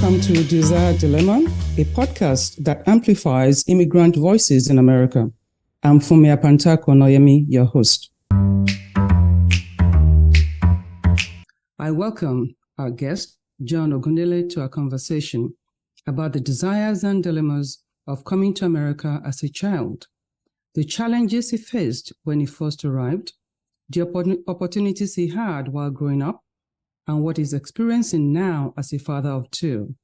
welcome to Resar Jones, a podcast that amplifies immigrant voices in America. I'm Funmi Apantaku-Onayemi, your host. I welcome our guest, John Ogundele, to our conversation about the desires and dilemmas of coming to America as a child, the challenges he faced when he first arrived, the opportunities he had while growing up, and what he's experiencing now as a father of two.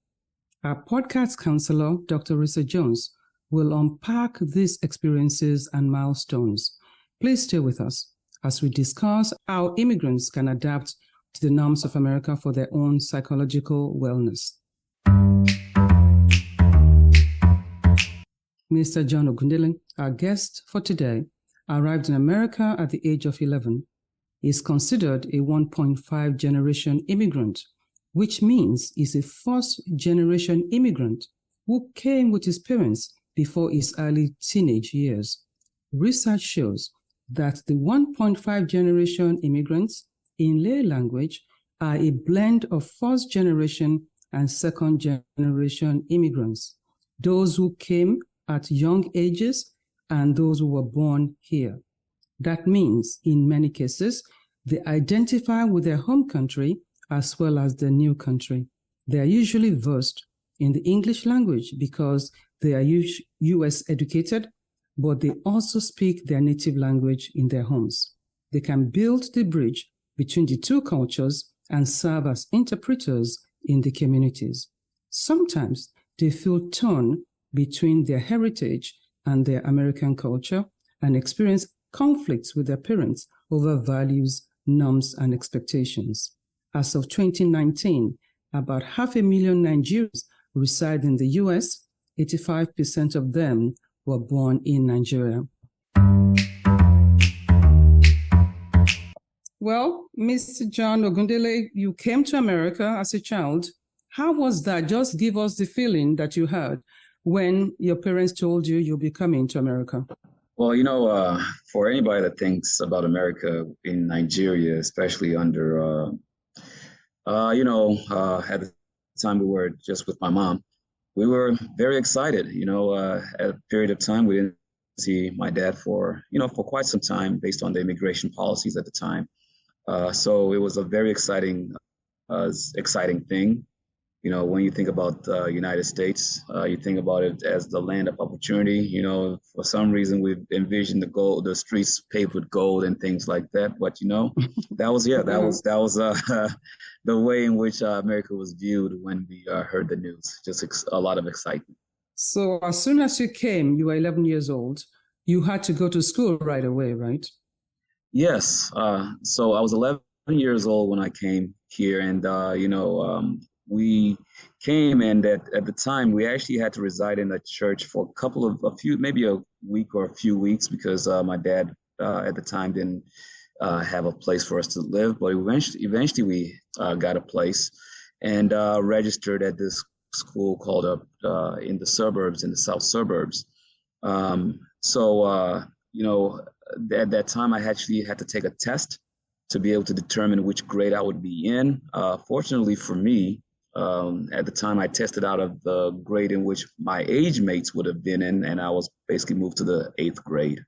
Our podcast counselor, Dr. Resar Jones, will unpack these experiences and milestones. Please stay with us as we discuss how immigrants can adapt to the norms of America for their own psychological wellness. Mr. John Ogundele, our guest for today, arrived in America at the age of 11. He is considered a 1.5 generation immigrant, which means he's a first generation immigrant who came with his parents before his early teenage years. Research shows that the 1.5 generation immigrants in lay language are a blend of first generation and second generation immigrants, those who came at young ages and those who were born here. That means, in many cases, they identify with their home country as well as their new country. They are usually versed in the English language because they are U.S. educated, but they also speak their native language in their homes. They can build the bridge between the two cultures and serve as interpreters in the communities. Sometimes they feel torn between their heritage and their American culture and experience conflicts with their parents over values, norms, and expectations. As of 2019, about 500,000 Nigerians reside in the U.S. 85% of them were born in Nigeria. Well, Mr. John Ogundele, you came to America as a child. How was that? Just give us the feeling that you had when your parents told you you'll be coming to America. Well, for anybody that thinks about America in Nigeria, especially under, at the time we were just with my mom, we were very excited. At a period of time, we didn't see my dad for quite some time based on the immigration policies at the time. So it was a very exciting thing. When you think about the United States, you think about it as the land of opportunity. For some reason, we've envisioned the streets paved with gold and things like that. But that was the way in which America was viewed when we heard the news. Just a lot of excitement. So as soon as you came, you were 11 years old. You had to go to school right away, right? Yes. So I was 11 years old when I came here, and we came, and at the time we actually had to reside in a church for maybe a week or a few weeks, because my dad at the time didn't have a place for us to live. But eventually we got a place and registered at this school called in the south suburbs. At that time I actually had to take a test to be able to determine which grade I would be in. Fortunately for me, at the time I tested out of the grade in which my age mates would have been in, and I was basically moved to the 8th grade.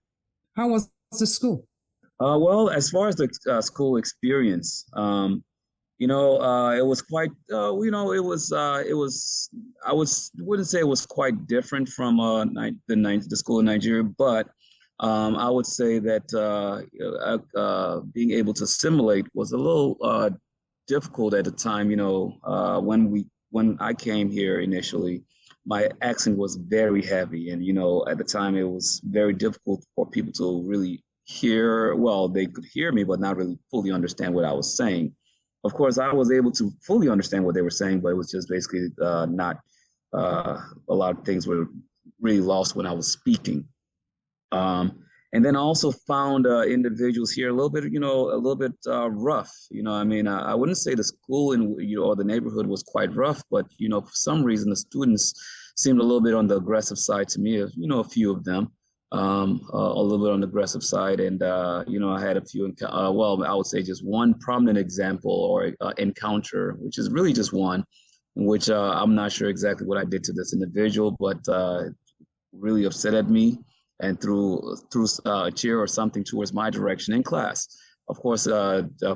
How was the school? Well, as far as the school experience, it was quite, I wouldn't say it was quite different from the school in Nigeria, but I would say that being able to assimilate was a little difficult at the time. When I came here initially, my accent was very heavy, and at the time it was very difficult for people to really hear. Well, they could hear me, but not really fully understand what I was saying. Of course, I was able to fully understand what they were saying, but it was just basically not a lot of things were really lost when I was speaking. And then I also found individuals here a little bit rough. I wouldn't say the school or the neighborhood was quite rough, but for some reason the students seemed a little bit on the aggressive side to me. A few of them, a little bit on the aggressive side, and I had a few. I would say just one prominent example or encounter, which is really just one. in which I'm not sure exactly what I did to this individual, but really upset at me and threw a chair or something towards my direction in class. Of course,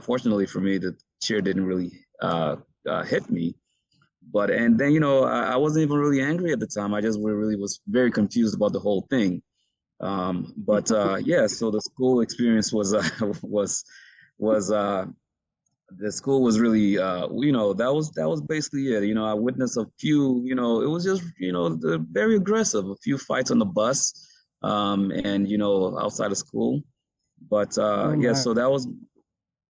fortunately for me, the chair didn't really hit me. But and then I wasn't even really angry at the time. I just really was very confused about the whole thing. But yeah, so the school experience was was the school was really that was basically it. I witnessed a few, it was just very aggressive, a few fights on the bus, and outside of school. But Oh yeah, my. so that was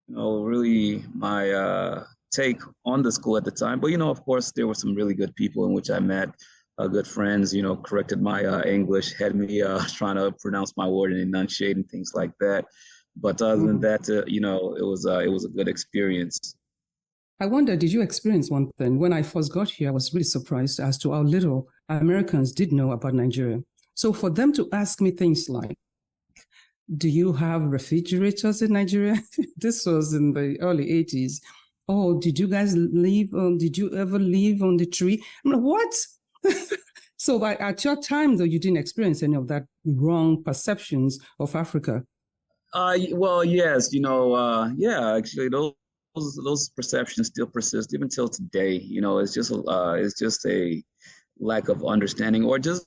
really my take on the school at the time. But of course, there were some really good people in which I met, good friends. Corrected my English, had me trying to pronounce my word and enunciate and things like that. But other than Mhm. that, it was a good experience. I wonder, did you experience one thing? When I first got here, I was really surprised as to how little Americans did know about Nigeria. So for them to ask me things like, do you have refrigerators in Nigeria? This was in the early 80s. Oh, did you guys live on, did you ever live on the tree? I'm like, what? So at your time, though, you didn't experience any of that wrong perceptions of Africa. Well, yes, yeah, actually, those perceptions still persist even till today. It's just a lack of understanding, or just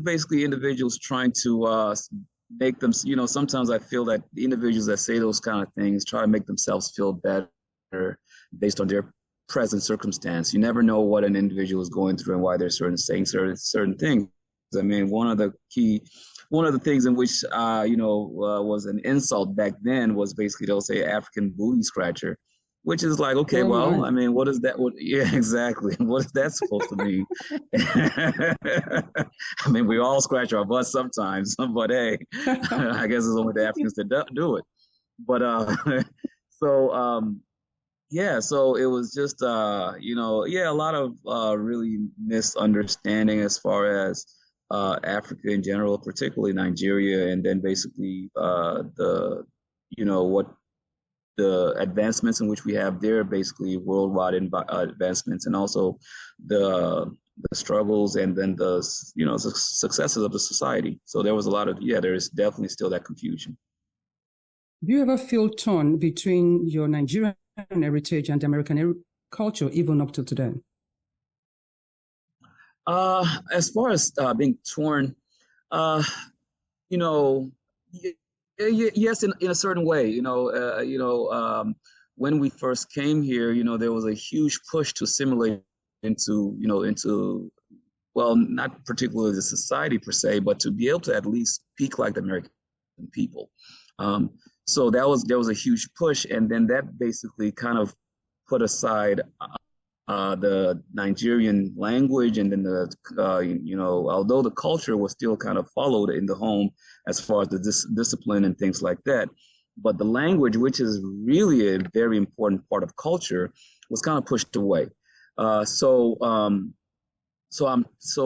basically individuals trying to make them. Sometimes I feel that the individuals that say those kind of things try to make themselves feel better based on their present circumstance. You never know what an individual is going through and why they're saying certain things. I mean, one of the things in which was an insult back then was basically they'll say African booty scratcher, which is like, okay, Oh well, my. I mean, what is that? Yeah, exactly. What is that supposed to mean? I mean, we all scratch our butts sometimes, but hey, I guess it's only the Africans that do it. But so yeah, so it was just yeah, a lot of really misunderstanding as far as Africa in general, particularly Nigeria, and then basically the what the advancements in which we have there, basically worldwide advancements, and also the the struggles and then the successes of the society. So there was a lot of, yeah, there is definitely still that confusion. Do you ever feel torn between your Nigerian heritage and American culture, even up to today? As far as being torn, uh, you know, yes, in a certain way. When we first came here, there was a huge push to assimilate into well, not particularly the society per se, but to be able to at least speak like the American people. Um, so there was a huge push, and then that basically kind of put aside the Nigerian language, and then although the culture was still kind of followed in the home as far as the discipline and things like that, but the language, which is really a very important part of culture, was kind of pushed away. So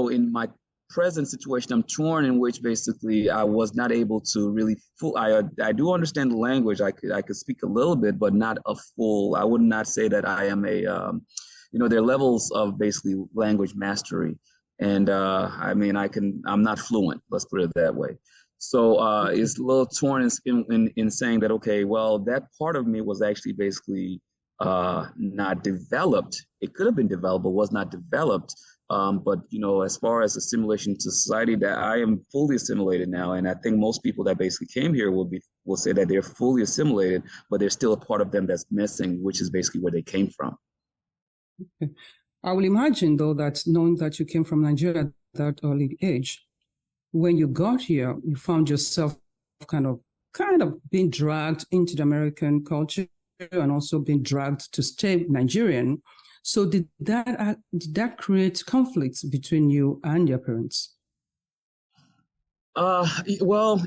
in my present situation, I'm torn in which basically I was not able to really full. I do understand the language. I could speak a little bit, but not a full. I would not say that I am a there are levels of basically language mastery, and I mean I'm not fluent. Let's put it that way. So Okay. it's a little torn in saying that, okay, well, that part of me was actually basically not developed. It could have been developed, but was not developed. But as far as assimilation to society, that I am fully assimilated now, and I think most people that basically came here will say that they're fully assimilated, but there's still a part of them that's missing, which is basically where they came from. I will imagine, though, that knowing that you came from Nigeria at that early age, when you got here, you found yourself kind of being dragged into the American culture and also being dragged to stay Nigerian. So did that create conflicts between you and your parents? Well,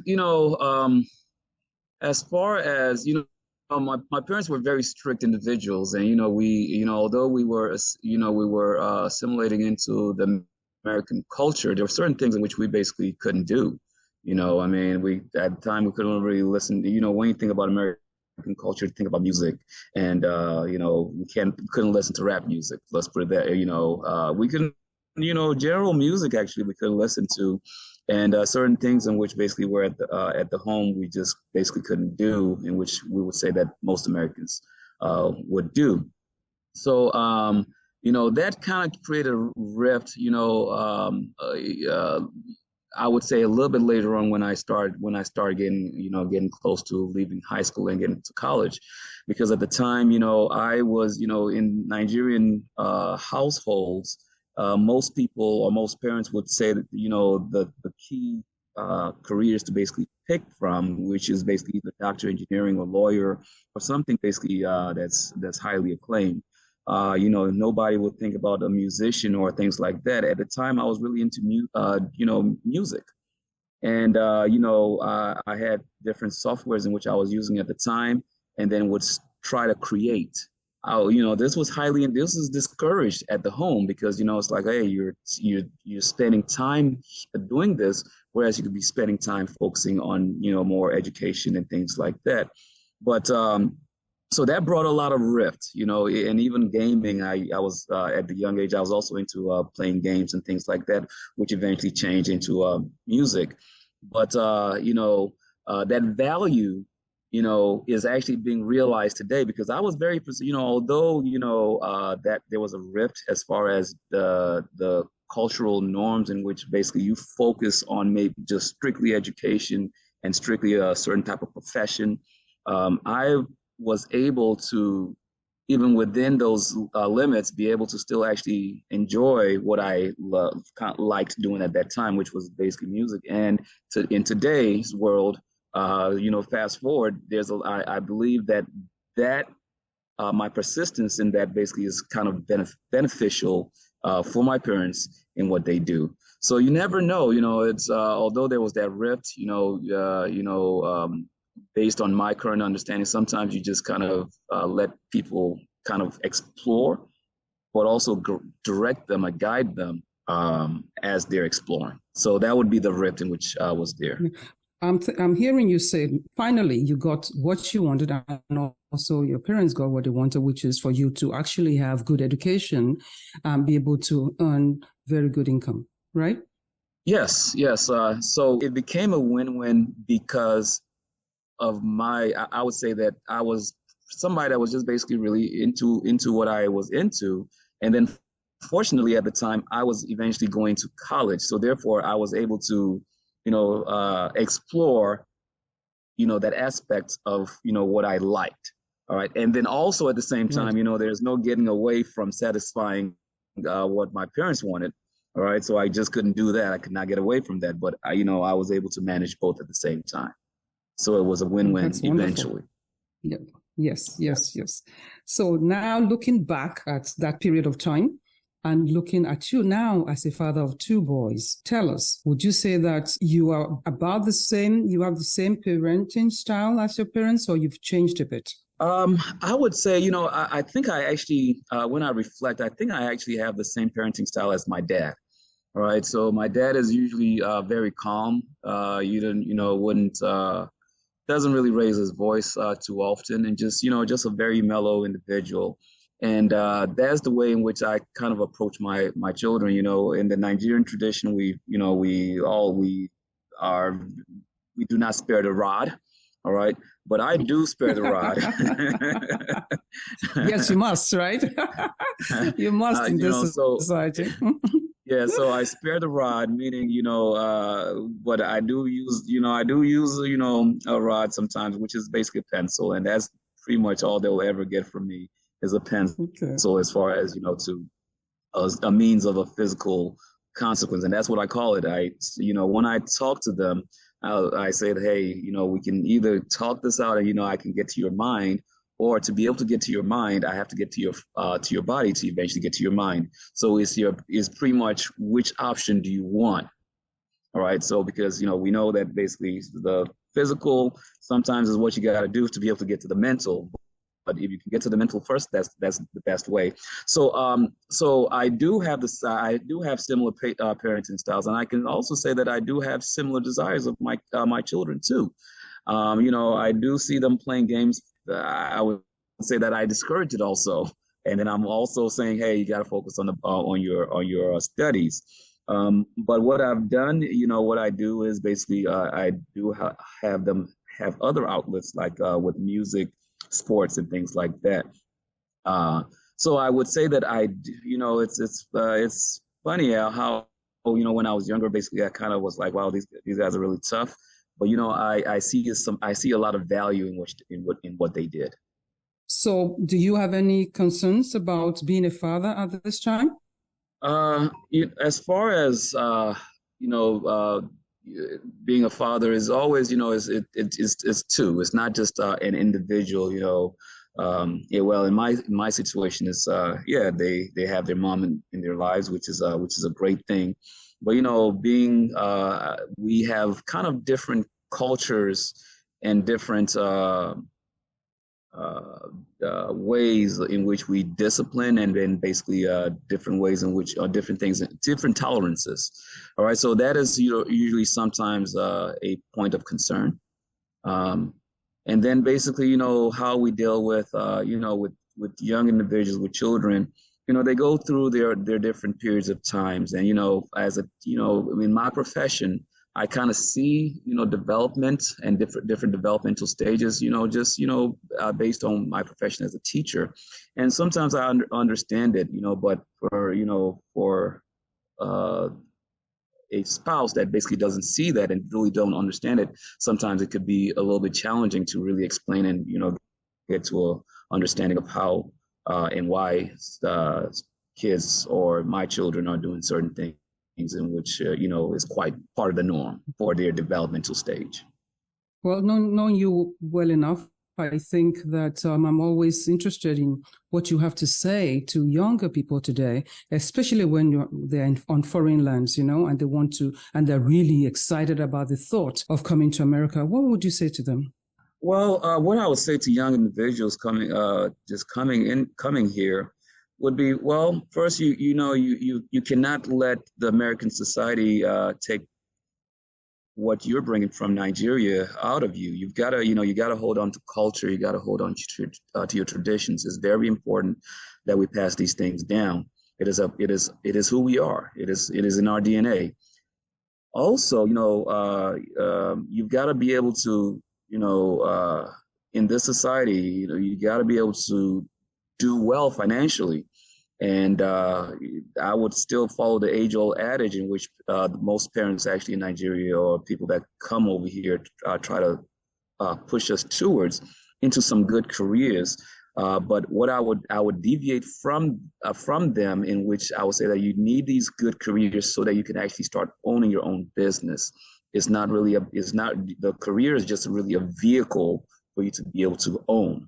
as far as my parents were very strict individuals, and although we were assimilating into the American culture, there were certain things in which we basically couldn't do. I mean, we at the time we couldn't really listen. When you think about American culture to think about music, and we couldn't listen to rap music. Let's put it there. We couldn't, general music actually we couldn't listen to, and certain things in which basically we're at the home we just basically couldn't do, in which we would say that most Americans would do. So that kind of created a rift. I would say a little bit later on when I started getting close to leaving high school and getting to college, because at the time, I was, in Nigerian households, most people or most parents would say that, the key careers to basically pick from, which is basically either doctor, engineering, or lawyer, or something basically that's highly acclaimed. Nobody would think about a musician or things like that. At the time, I was really into music, and I had different softwares in which I was using at the time, and then would try to create. This is discouraged at the home, because it's like, hey, you're spending time doing this, whereas you could be spending time focusing on more education and things like that. But so that brought a lot of rift, and even gaming. I was at the young age, I was also into playing games and things like that, which eventually changed into music. But that value, is actually being realized today, because I was very, although that there was a rift as far as the cultural norms in which basically you focus on maybe just strictly education and strictly a certain type of profession. I was able to, even within those limits, be able to still actually enjoy what I liked doing at that time, which was basically music. And in today's world, fast forward, I believe that my persistence in that basically is kind of beneficial for my parents in what they do. So you never know, it's although there was that rift, based on my current understanding, sometimes you just kind of let people kind of explore, but also direct them or guide them as they're exploring. So that would be the rift in which I was there. I'm hearing you say, finally, you got what you wanted, and also your parents got what they wanted, which is for you to actually have good education and be able to earn very good income, right? Yes. So it became a win-win because of I would say that I was somebody that was just basically really into what I was into. And then fortunately at the time, I was eventually going to college. So therefore I was able to, explore, that aspect of, what I liked. All right. And then also at the same time, there's no getting away from satisfying what my parents wanted. All right. So I just couldn't do that. I could not get away from that. But I was able to manage both at the same time. So it was a win-win eventually. Yeah. Yes. So now looking back at that period of time and looking at you now as a father of two boys, tell us, would you say that you are about the same, you have the same parenting style as your parents, or you've changed a bit? I would say, I think I actually, when I reflect, I think I actually have the same parenting style as my dad. All right. So my dad is usually very calm. Wouldn't doesn't really raise his voice too often, and just a very mellow individual. And that's the way in which I kind of approach my children. In the Nigerian tradition, we do not spare the rod. All right. But I do spare the rod. Yes, you must, right? You must in this society. Yeah, so I spare the rod, meaning, but I do use, a rod sometimes, which is basically a pencil. And that's pretty much all they'll ever get from me is a pencil. Okay. So as far as, to a means of a physical consequence. And that's what I call it. When I talk to them, I say, hey, we can either talk this out and, I can get to your mind, or to be able to get to your mind, I have to get to your body to eventually get to your mind. So it's pretty much which option do you want? All right. So because, we know that basically the physical sometimes is what you got to do to be able to get to the mental. But if you can get to the mental first, that's the best way. So so I do have similar parenting styles, and I can also say that I do have similar desires of my children too. I do see them playing games. I would say that I discourage it also. And then I'm also saying, hey, you got to focus on your studies. But what I've done, what I do is basically I do have them have other outlets like with music, sports, and things like that. So I would say that it's funny how when I was younger, basically I kind of was like, wow, these guys are really tough. But I see a lot of value in what they did. So, do you have any concerns about being a father at this time? As far as being a father is always, it's two. It's not just an individual. Well, in my situation, is they have their mom in their lives, which is a great thing. But we have kind of different cultures and different ways in which we discipline, and then basically different ways in which different things, different tolerances. All right, so that is usually sometimes a point of concern. And then basically, how we deal with with young individuals, with children. They go through their different periods of times, and in my profession, I kind of see, development and different developmental stages, based on my profession as a teacher. And sometimes I understand it, but for a spouse that basically doesn't see that and really don't understand it, sometimes it could be a little bit challenging to really explain and, get to a understanding of how and why kids or my children are doing certain things in which, is quite part of the norm for their developmental stage. Well, knowing you well enough, I think that I'm always interested in what you have to say to younger people today, especially when they're on foreign lands, and they want to, and they're really excited about the thought of coming to America. What would you say to them? Well, what I would say to young individuals coming here would be, well, first, you cannot let the American society take what you're bringing from Nigeria out of you. You've got to hold on to culture. You got to hold on to your traditions. It's very important that we pass these things down. It is who we are. It is in our DNA. Also, you've got to be able to, in this society, you got to be able to do well financially. And I would still follow the age-old adage in which most parents actually in Nigeria, or people that come over here, try to push us towards into some good careers. But what I would deviate from them, in which I would say that you need these good careers so that you can actually start owning your own business. The career is just really a vehicle for you to be able to own.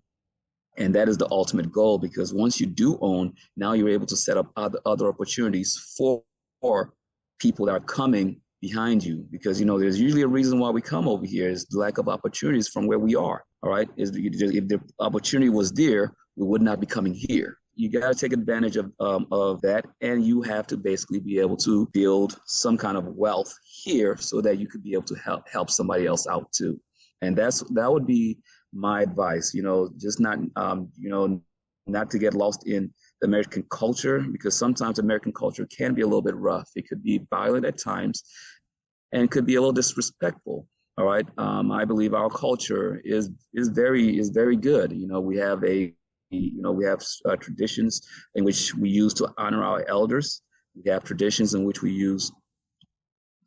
And that is the ultimate goal, because once you do own, now you're able to set up other opportunities for people that are coming behind you. Because, there's usually a reason why we come over here is the lack of opportunities from where we are. All right. If the opportunity was there, we would not be coming here. You got to take advantage of that. And you have to basically be able to build some kind of wealth here so that you could be able to help somebody else out too. And that would be my advice, just not, not to get lost in the American culture, because sometimes American culture can be a little bit rough. It could be violent at times and could be a little disrespectful. All right. I believe our culture is very good. We have traditions in which we use to honor our elders. We have traditions in which we use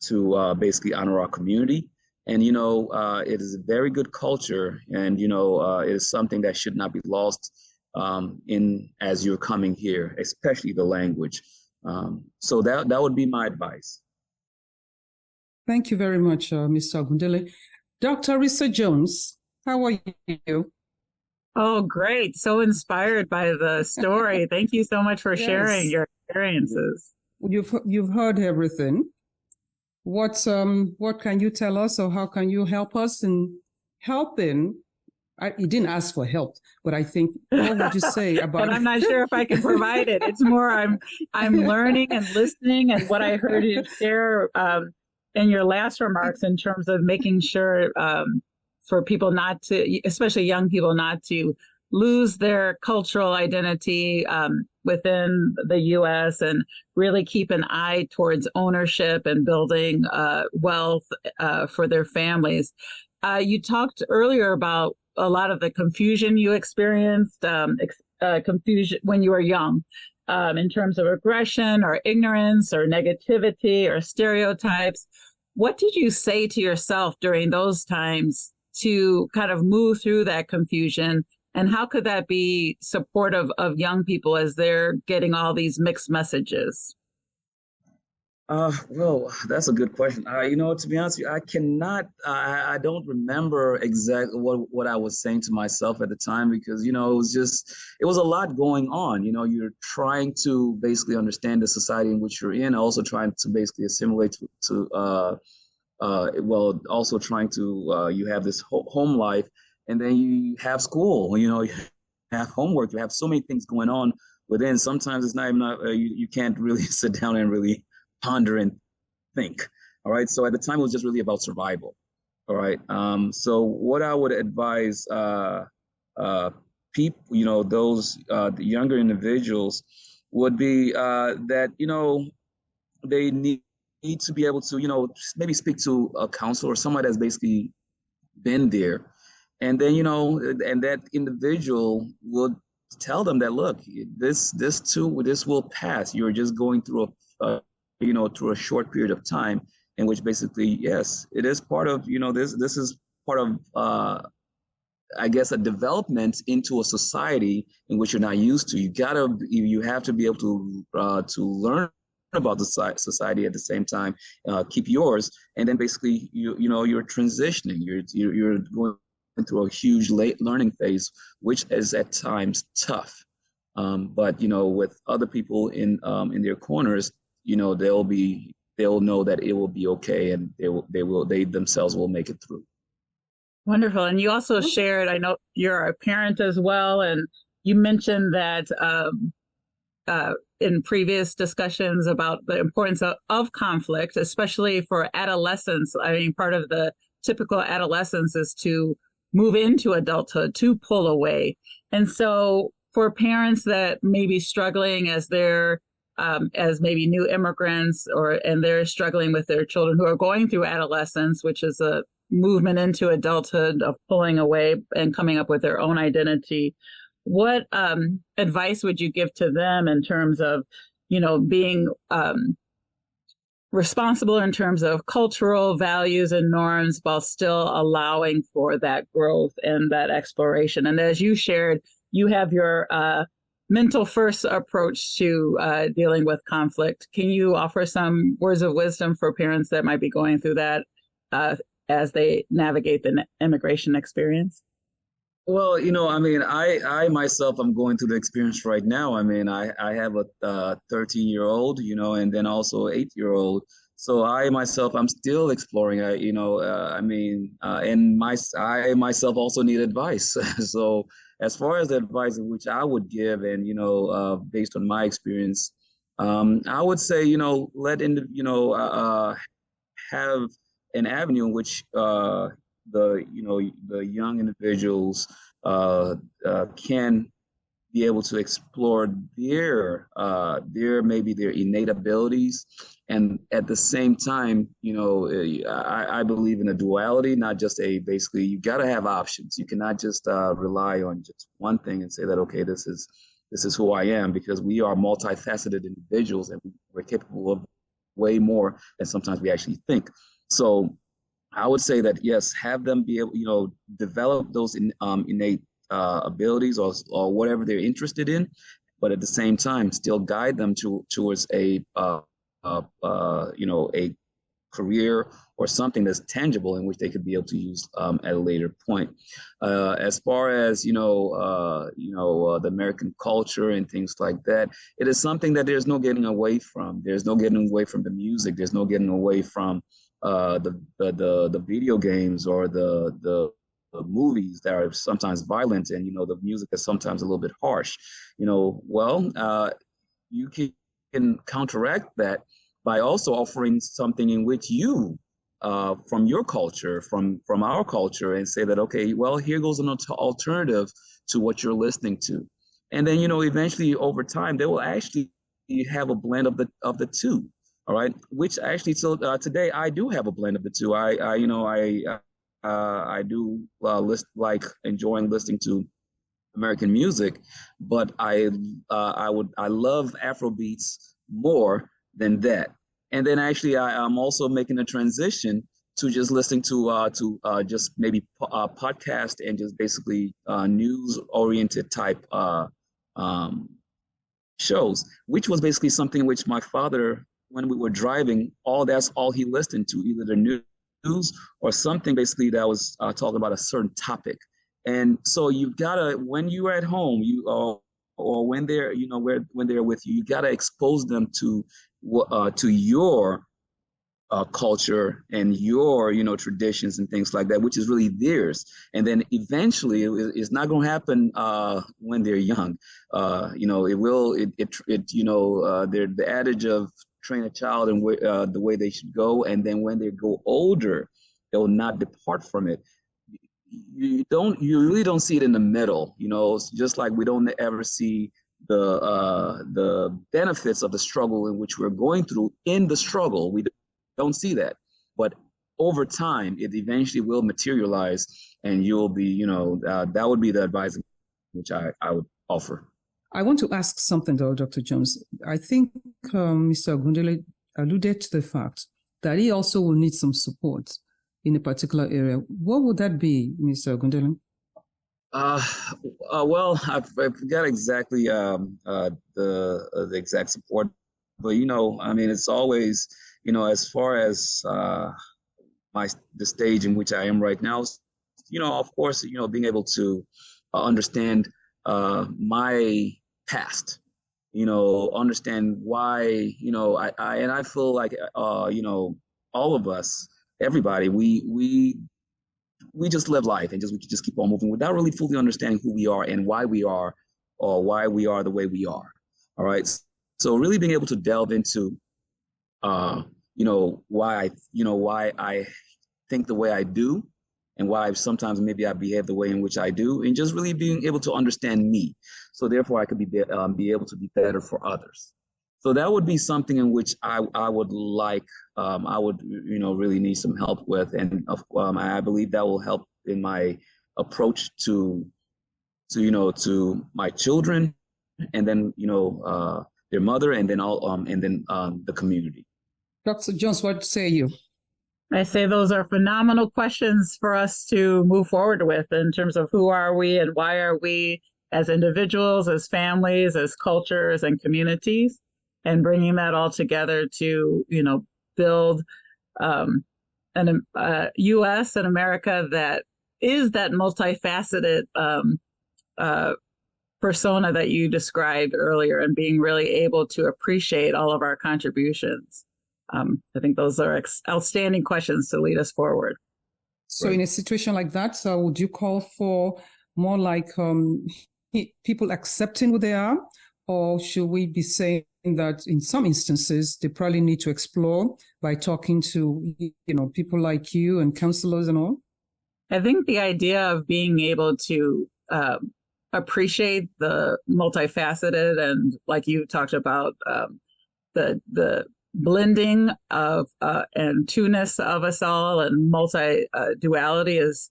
to basically honor our community. And, it is a very good culture, and, it is something that should not be lost as you're coming here, especially the language. So that would be my advice. Thank you very much, Mr. Ogundele. Dr. Resar Jones, how are you? Oh, great. So inspired by the story. Thank you so much for sharing your experiences. You've heard everything. What can you tell us, or how can you help us in helping? You didn't ask for help, but I think, what would you say about? And I'm not sure if I can provide it. It's more I'm learning and listening, and what I heard you share in your last remarks in terms of making sure for people not to, especially young people, not to lose their cultural identity within the U.S. and really keep an eye towards ownership and building wealth for their families. You talked earlier about a lot of the confusion you experienced, confusion when you were young, in terms of aggression or ignorance or negativity or stereotypes. What did you say to yourself during those times to kind of move through that confusion? And how could that be supportive of young people as they're getting all these mixed messages? Well, that's a good question. To be honest with you, I cannot, I don't remember exactly what I was saying to myself at the time because, it was a lot going on. You're trying to basically understand the society in which you're in, also trying to basically assimilate also trying to, you have this home life and then you have school, you have homework, you have so many things going on within. Sometimes it's not even, you can't really sit down and really ponder and think. All right. So at the time, it was just really about survival. All right. So what I would advise people, those the younger individuals would be that, they need to be able to, maybe speak to a counselor or someone that's basically been there. And then, and that individual would tell them that, look, this will pass. You're just going through through a short period of time in which basically, yes, it is part of, this is part of, I guess, a development into a society in which you're not used to. You have to be able to learn about the society at the same time, keep yours. And then basically, you're transitioning, you're going through a huge learning phase, which is at times tough. But, with other people in their corners, they'll know that it will be okay, and they themselves will make it through. Wonderful. And you also shared, I know you're a parent as well, and you mentioned that in previous discussions about the importance of conflict, especially for adolescents. I mean, part of the typical adolescence is to move into adulthood, to pull away. And so for parents that may be struggling as they're as maybe new immigrants, and they're struggling with their children who are going through adolescence, which is a movement into adulthood of pulling away and coming up with their own identity. What advice would you give to them in terms of, being responsible in terms of cultural values and norms while still allowing for that growth and that exploration? And as you shared, you have your mental first approach to dealing with conflict. Can you offer some words of wisdom for parents that might be going through that as they navigate the immigration experience? Well, I myself, I'm going through the experience right now. I mean, I have a 13-year-old, and then also 8-year-old. So I myself, I'm still exploring, and I myself also need advice. So as far as the advice in which I would give, and, based on my experience, I would say, have an avenue in which the young individuals can be able to explore their innate abilities, and at the same time, I believe in a duality, not just basically you got to have options. You cannot just rely on just one thing and say that, okay, this is who I am, because we are multifaceted individuals and we're capable of way more than sometimes we actually think. So I would say that, yes, have them be able, develop those innate abilities or whatever they're interested in, but at the same time, still guide them towards a career or something that's tangible in which they could be able to use at a later point. As far as the American culture and things like that, it is something that there's no getting away from. There's no getting away from the music. There's no getting away from the video games or the movies that are sometimes violent, and the music is sometimes a little bit harsh. You can counteract that by also offering something in which you from your culture, from our culture, and say that, okay, well, here goes an alternative to what you're listening to. And then, eventually over time, they will actually have a blend of the two. All right. Which actually, so today I do have a blend of the two. I do enjoying listening to American music, but I love Afrobeats more than that. And then actually, I'm also making a transition to just listening to just maybe podcast and just basically news oriented type shows, which was basically something which my father, when we were driving, that's all he listened to, either the news or something basically that was talking about a certain topic. And so you've gotta, when you're at home, or when they're, when they're with you, you gotta expose them to your culture and your, traditions and things like that, which is really theirs. And then eventually it's not going to happen when they're young. It will, the adage of train a child and the way they should go. And then when they go older, they'll not depart from it. You really don't see it in the middle, it's just like we don't ever see the benefits of the struggle in which we're going through in the struggle. We don't see that, but over time it eventually will materialize, and you'll be, that would be the advice which I would offer. I want to ask something though, Dr. Jones. I think Mr. Ogundele alluded to the fact that he also will need some support in a particular area. What would that be, Mr. Ogundele? Well, I forgot exactly the exact support, but it's always, as far as the stage in which I am right now, of course, being able to understand my past, understand why, I feel like all of us, everybody, we just live life and we just keep on moving without really fully understanding who we are and why we are, or why we are the way we are. All right. So really being able to delve into, why I think the way I do, and why sometimes maybe I behave the way in which I do, and just really being able to understand me. So therefore I could be able to be better for others. So that would be something in which I would like, I would, really need some help with. And I believe that will help in my approach to my children, and then, their mother, and then the community. Dr. Jones, what say you? I say those are phenomenal questions for us to move forward with in terms of who are we and why are we as individuals, as families, as cultures and communities, and bringing that all together to, build a U.S. and America that is that multifaceted persona that you described earlier, and being really able to appreciate all of our contributions. I think those are outstanding questions to lead us forward. So in a situation like that, would you call for more like people accepting who they are? Or should we be saying that in some instances, they probably need to explore by talking to, people like you and counselors and all? I think the idea of being able to appreciate the multifaceted and, like you talked about, the blending of and two-ness of us all, and multi-duality is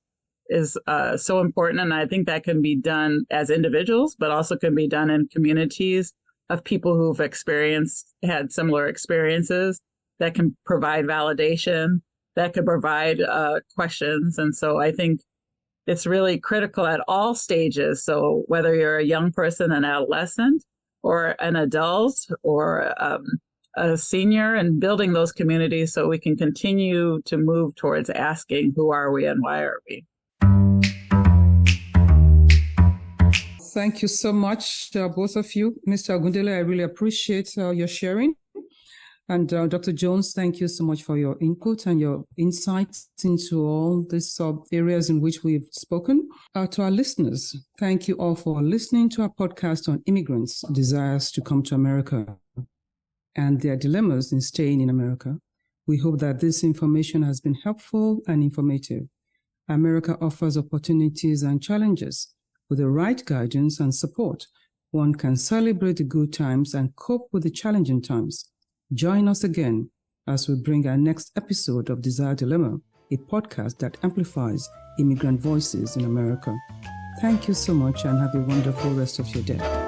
so important. And I think that can be done as individuals, but also can be done in communities of people who've had similar experiences, that can provide validation, that can provide questions. And so I think it's really critical at all stages. So whether you're a young person, an adolescent, or an adult, or a senior, and building those communities so we can continue to move towards asking who are we and why are we. Thank you so much, both of you. Mr. Ogundele, I really appreciate your sharing. And Dr. Jones, thank you so much for your input and your insights into all these areas in which we've spoken. To our listeners, thank you all for listening to our podcast on immigrants' desires to come to America and their dilemmas in staying in America. We hope that this information has been helpful and informative. America offers opportunities and challenges. With the right guidance and support, one can celebrate the good times and cope with the challenging times. Join us again as we bring our next episode of Desire Dilemma, a podcast that amplifies immigrant voices in America. Thank you so much and have a wonderful rest of your day.